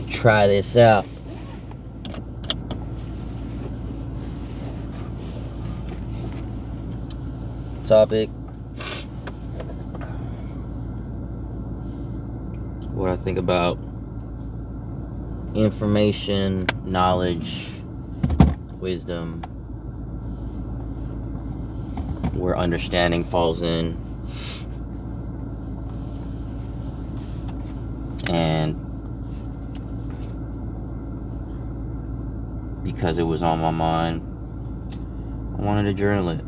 Try this out. Topic: what I think about information, knowledge, wisdom, where understanding falls in, and because it was on my mind, I wanted to journal it.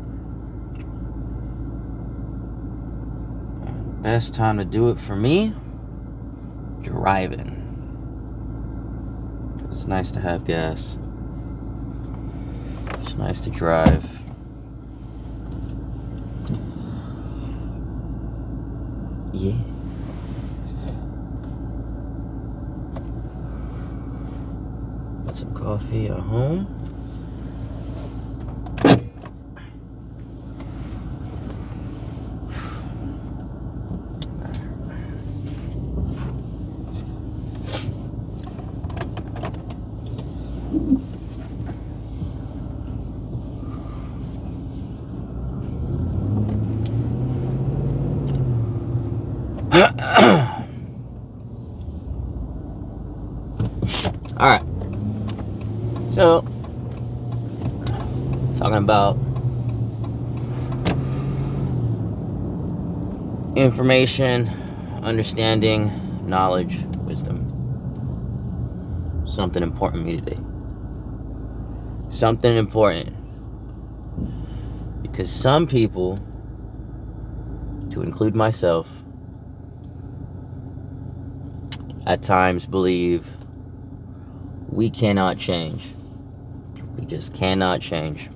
Best time to do it for me? Driving. It's nice to have gas. It's nice to drive. Yeah. Got some coffee at home. Alright, so talking about information, understanding, knowledge, wisdom. Something important to me today. Something important. Because some people, to include myself, at times believe we cannot change. We just cannot change.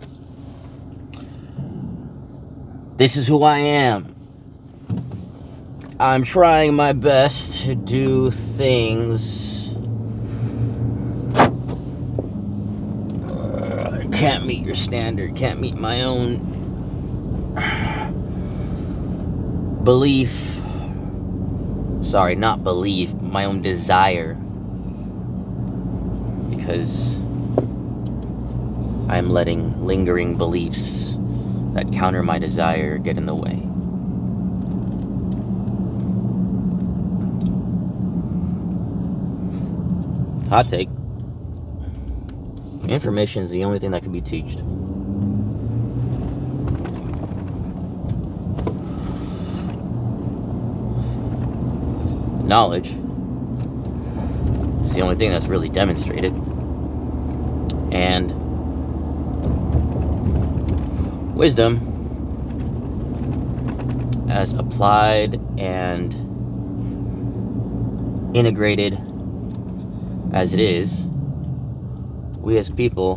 This is who I am. I'm trying my best to do things. Can't meet your standard. Can't meet my own belief. Sorry, not belief. My own desire. Because I'm letting lingering beliefs that counter my desire get in the way. Hot take. Information is the only thing that can be taught. Knowledge is the only thing that's really demonstrated. And wisdom, as applied and integrated as it is, we as people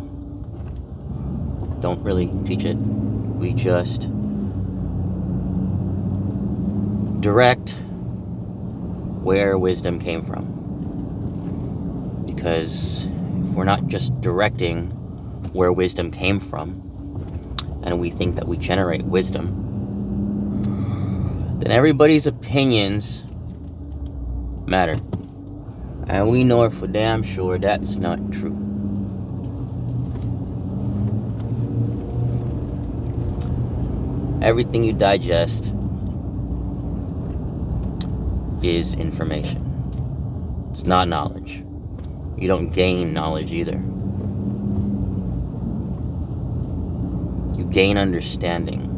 don't really teach it. We just direct where wisdom came from. Because if we're not just directing where wisdom came from, and we think that we generate wisdom, then everybody's opinions matter. And we know for damn sure that's not true. Everything you digest is information. It's not knowledge. You don't gain knowledge either. You gain understanding.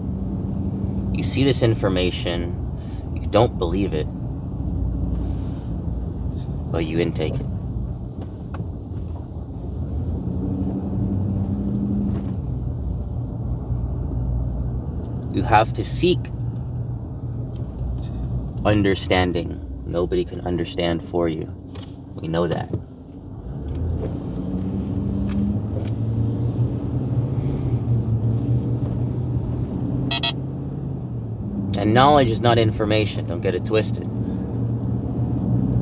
You see this information, you don't believe it, but you intake it. You have to seek understanding. Nobody can understand for you. We know that. And knowledge is not information. Don't get it twisted.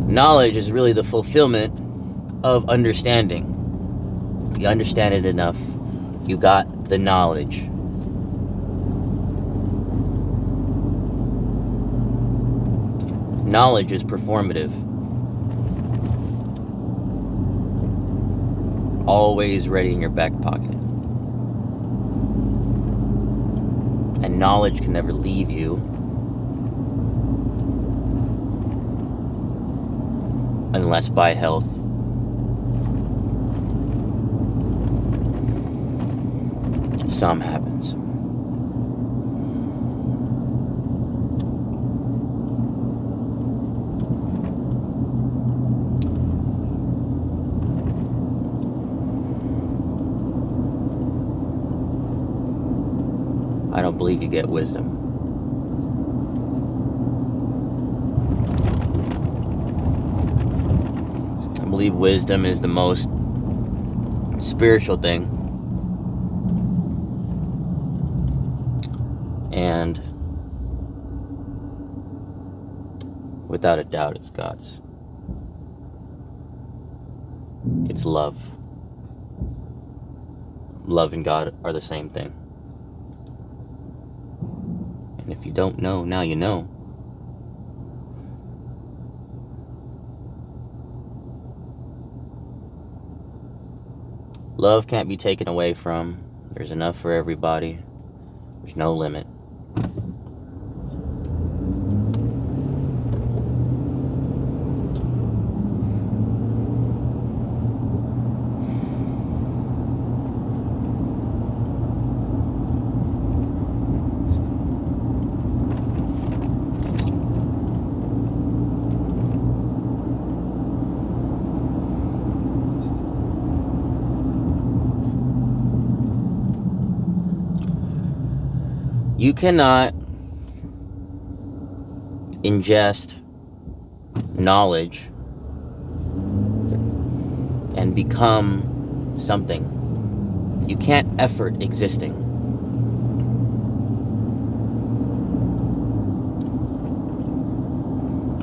Knowledge is really the fulfillment of understanding. You understand it enough. You got the knowledge. knowledge is performative. Always ready in your back pocket. And knowledge can never leave you unless by health. Some happens. I don't believe you get wisdom. I believe wisdom is the most spiritual thing. And without a doubt, it's God's. It's love. Love and God are the same thing. And if you don't know, now you know. Love can't be taken away from. There's enough for everybody. There's no limit. You cannot ingest knowledge and become something. You can't effort existing.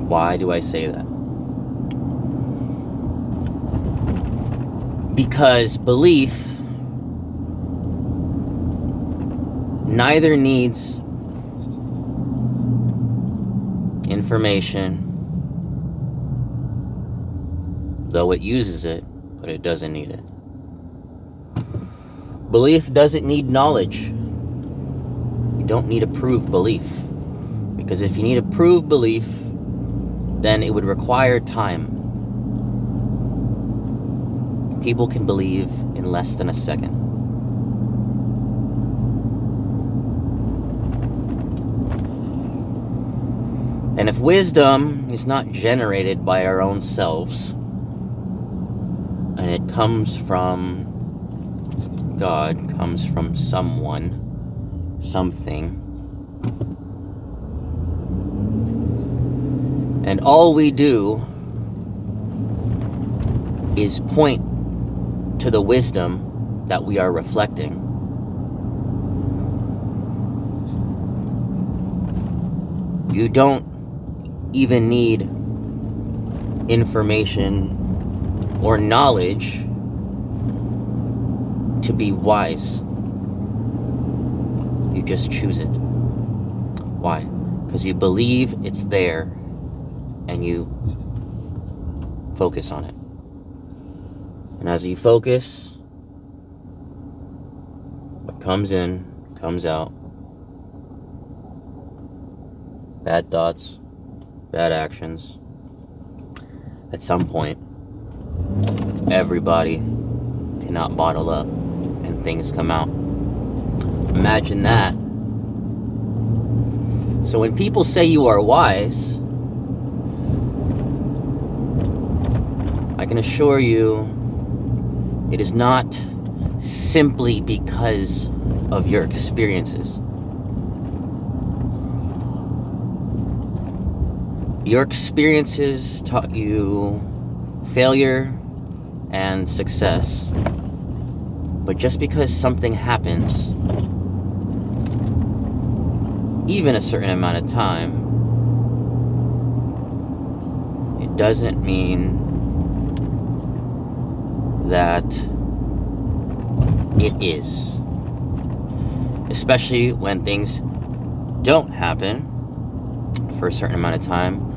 Why do I say that? Because belief neither needs information, though it uses it, but it doesn't need it. Belief doesn't need knowledge. You don't need to prove belief. Because if you need to prove belief, then it would require time. People can believe in less than a second. And if wisdom is not generated by our own selves, and it comes from God, comes from someone, something, and all we do is point to the wisdom that we are reflecting, you don't even need information or knowledge to be wise. You just choose it. Why? Because you believe it's there and you focus on it. And as you focus, what comes in, comes out. Bad thoughts, bad actions. At some point, everybody cannot bottle up and things come out. Imagine that. So when people say you are wise, I can assure you it is not simply because of your experiences. Your experiences taught you failure and success. But just because something happens, even a certain amount of time, it doesn't mean that it is. Especially when things don't happen for a certain amount of time,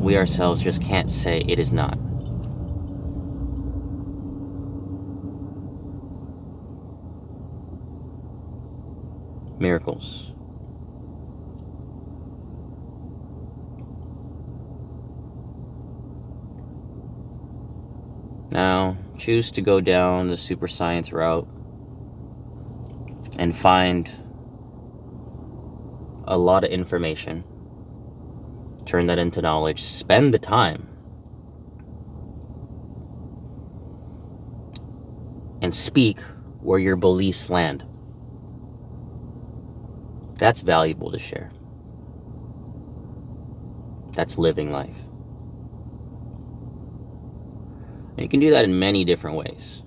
we ourselves just can't say it is not. Miracles. Now, choose to go down the super science route and find a lot of information. Turn that into knowledge. Spend the time. And speak where your beliefs land. That's valuable to share. That's living life. And you can do that in many different ways.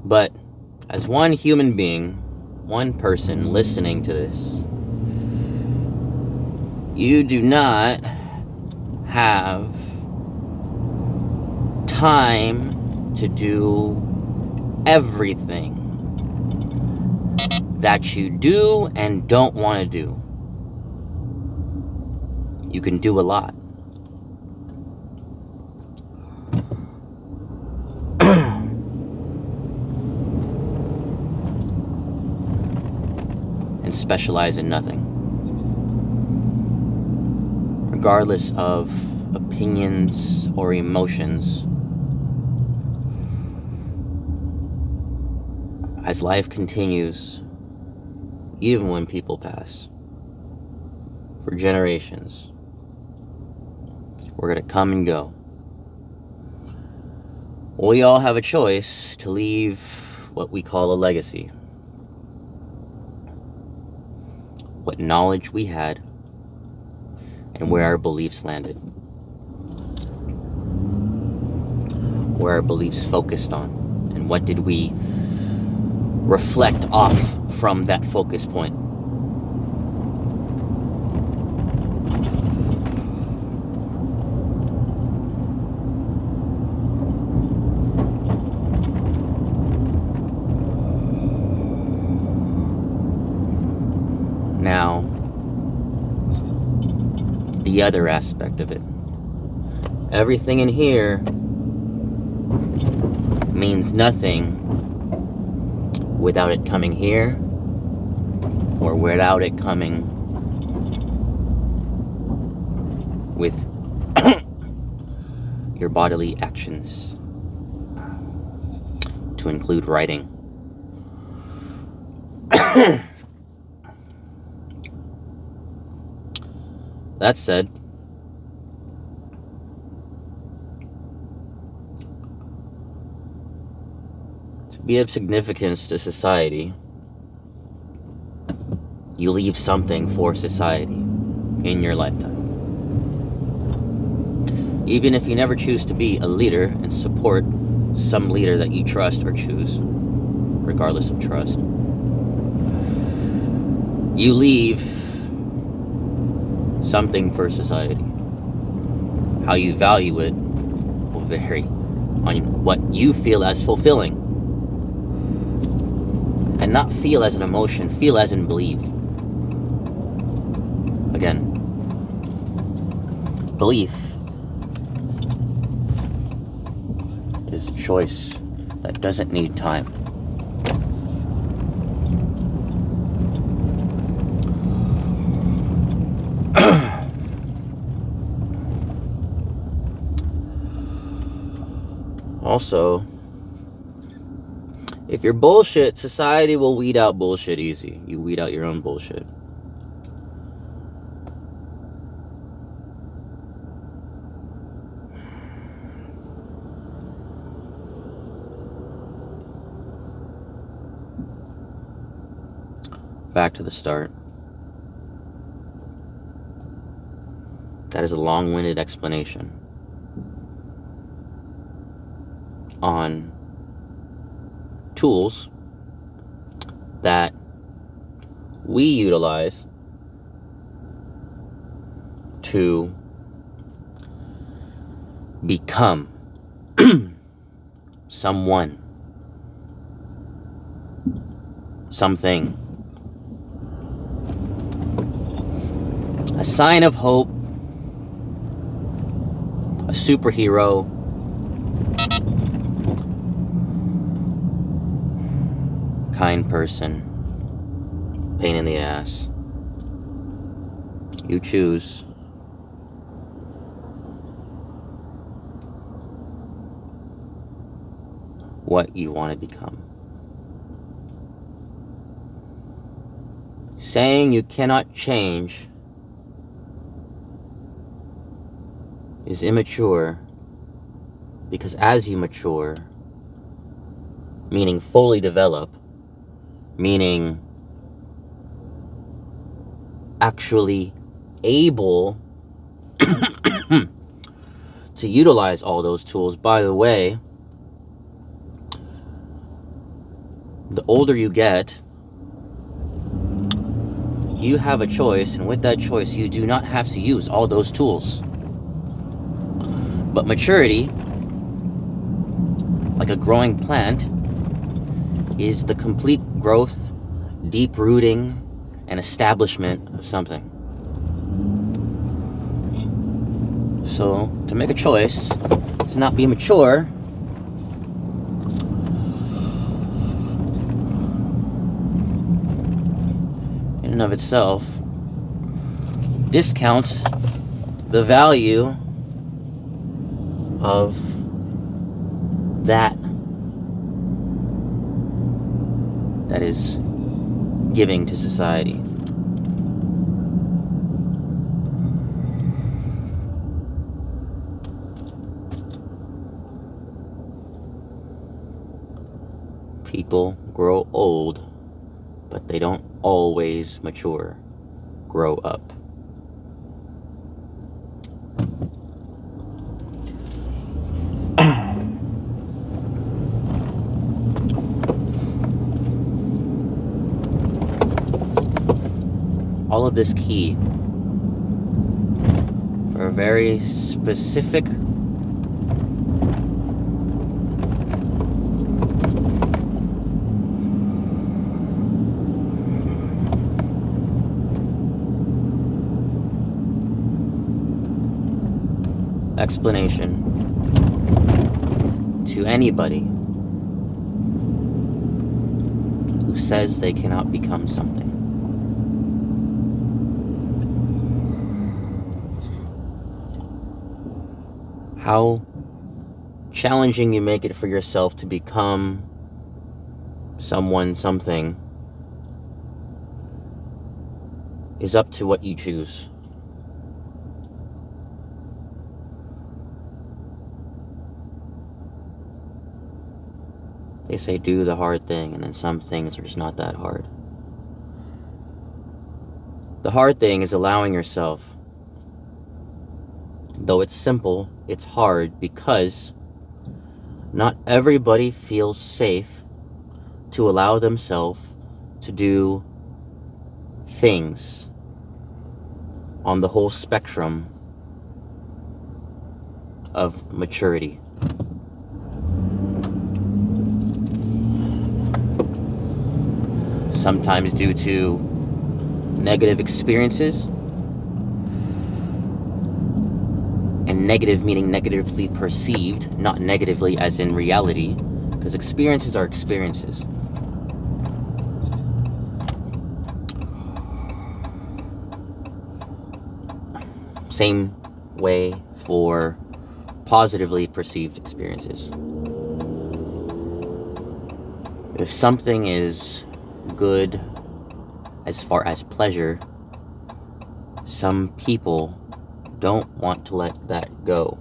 But as one human being, one person listening to this, you do not have time to do everything that you do and don't want to do. You can do a lot. And specialize in nothing. Regardless of opinions or emotions, as life continues, even when people pass, for generations, we're going to come and go. We all have a choice to leave what we call a legacy. What knowledge we had, and where our beliefs landed. Where our beliefs focused on, and what did we reflect off from that focus point. Now, the other aspect of it. Everything in here means nothing without it coming here, or without it coming with your bodily actions, to include writing. That said, to be of significance to society, you leave something for society in your lifetime. Even if you never choose to be a leader and support some leader that you trust or choose, regardless of trust, you leave something for society. How you value it will vary on what you feel as fulfilling. And not feel as an emotion, feel as in believe. Again, belief is choice that doesn't need time. Also, if you're bullshit, society will weed out bullshit easy. You weed out your own bullshit. Back to the start. That is a long-winded explanation on tools that we utilize to become someone, something, a sign of hope superhero, kind person, pain in the ass. You choose. What you want to become. Saying you cannot change is immature, because as you mature, meaning fully develop, meaning actually able to utilize all those tools. By the way, the older you get, you have a choice, and with that choice, you do not have to use all those tools. But maturity, like a growing plant, is the complete growth, deep rooting, and establishment of something. So, to make a choice to not be mature, in and of itself, discounts the value of that is giving to society. People grow old, but they don't always mature. Grow up. All of this key for a very specific explanation to anybody who says they cannot become something. How challenging you make it for yourself to become someone, something, is up to what you choose. They say do the hard thing, and then some things are just not that hard. The hard thing is allowing yourself. Though it's simple, it's hard because not everybody feels safe to allow themselves to do things on the whole spectrum of maturity. Sometimes due to negative experiences, and negative meaning negatively perceived, not negatively as in reality, because experiences are experiences. Same way for positively perceived experiences. If something is good as far as pleasure, some people don't want to let that go,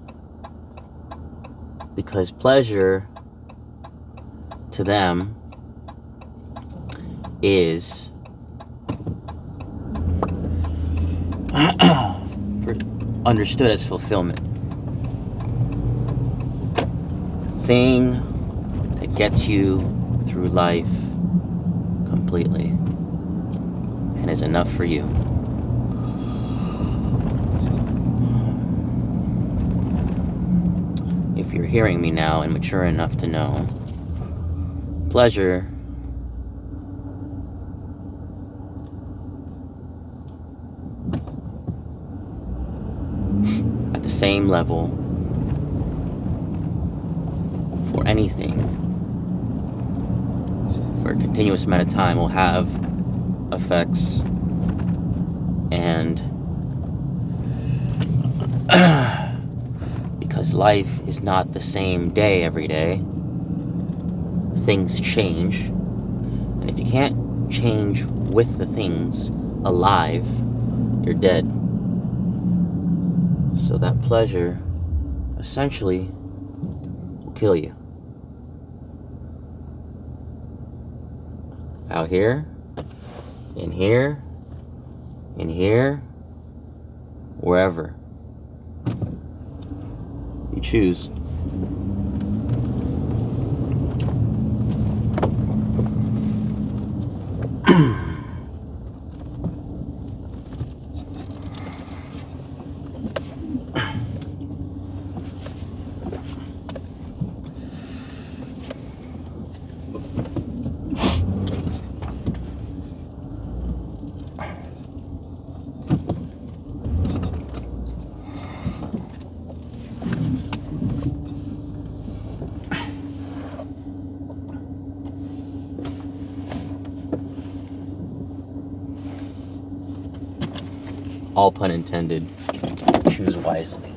because pleasure to them is understood as fulfillment. The thing that gets you through life completely and is enough for you. If you're hearing me now and mature enough to know, pleasure at the same level or anything for a continuous amount of time will have effects. And because life is not the same day every day, things change. And if you can't change with the things alive, you're dead. So that pleasure essentially will kill you. Out here, in here, in here, wherever you choose. All pun intended. Choose wisely.